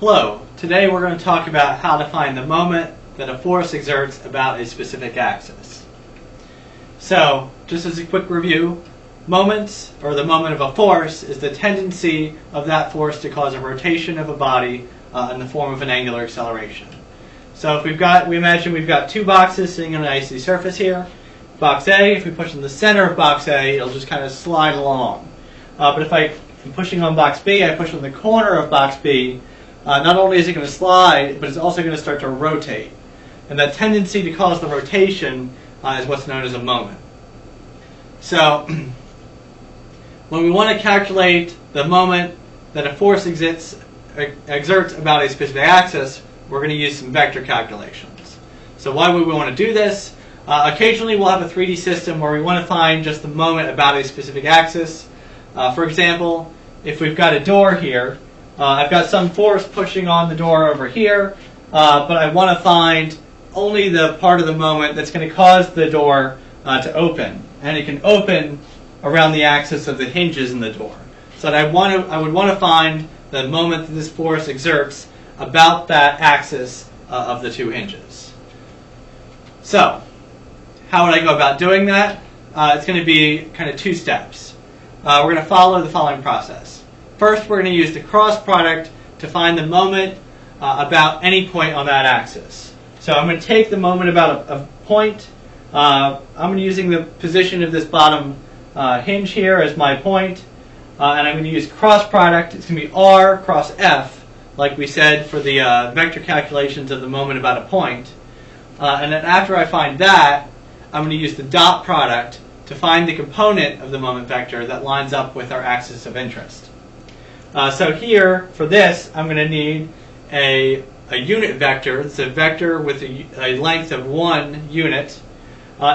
Hello, today we're going to talk about how to find the moment that a force exerts about a specific axis. So, just as a quick review, moments, or the moment of a force, is the tendency of that force to cause a rotation of a body in the form of an angular acceleration. So if we imagine we've got two boxes sitting on an icy surface here. Box A, if we push in the center of box A, it'll just kind of slide along. But if I'm pushing on box B, I push on the corner of box B, not only is it going to slide, but it's also going to start to rotate. And that tendency to cause the rotation is what's known as a moment. So when we want to calculate the moment that a force exerts about a specific axis, we're going to use some vector calculations. So why would we want to do this? Occasionally we'll have a 3D system where we want to find just the moment about a specific axis. For example, if we've got a door here, I've got some force pushing on the door over here, but I want to find only the part of the moment that's going to cause the door to open. And it can open around the axis of the hinges in the door. So that I would want to find the moment that this force exerts about that axis of the two hinges. So, how would I go about doing that? It's going to be kind of two steps. We're going to follow the following process. First, we're going to use the cross product to find the moment about any point on that axis. So I'm going to take the moment about a point. I'm going to be using the position of this bottom hinge here as my point. And I'm going to use cross product. It's going to be R cross F, like we said for the vector calculations of the moment about a point. And then after I find that, I'm going to use the dot product to find the component of the moment vector that lines up with our axis of interest. So here, for this, I'm going to need a unit vector. It's a vector with a length of 1 unit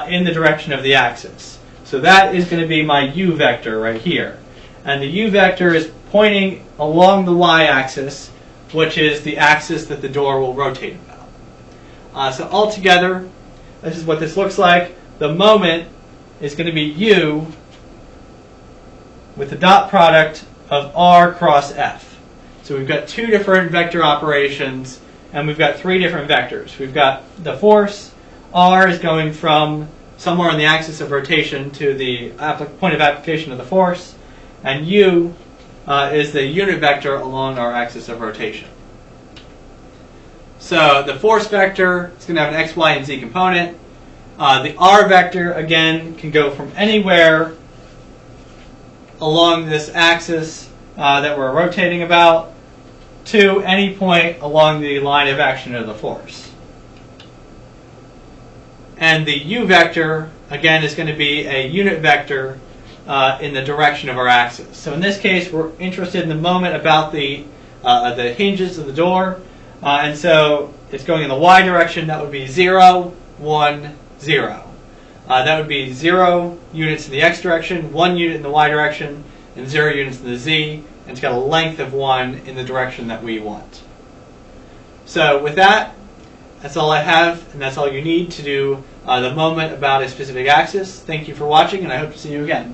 in the direction of the axis. So that is going to be my u vector right here. And the u vector is pointing along the y-axis, which is the axis that the door will rotate about. So altogether, this is what this looks like. The moment is going to be u with the dot product of r cross f. So we've got two different vector operations, and we've got three different vectors. We've got the force. R is going from somewhere on the axis of rotation to the point of application of the force, and u is the unit vector along our axis of rotation. So the force vector is going to have an x, y, and z component. The r vector, again, can go from anywhere along this axis that we're rotating about to any point along the line of action of the force. And the u vector, again, is going to be a unit vector in the direction of our axis. So in this case, we're interested in the moment about the hinges of the door. And so it's going in the y direction. That would be 0, 1, 0. That would be 0 units in the x direction, 1 unit in the y direction, and 0 units in the z. And it's got a length of 1 in the direction that we want. So with that, that's all I have, and that's all you need to do the moment about a specific axis. Thank you for watching, and I hope to see you again.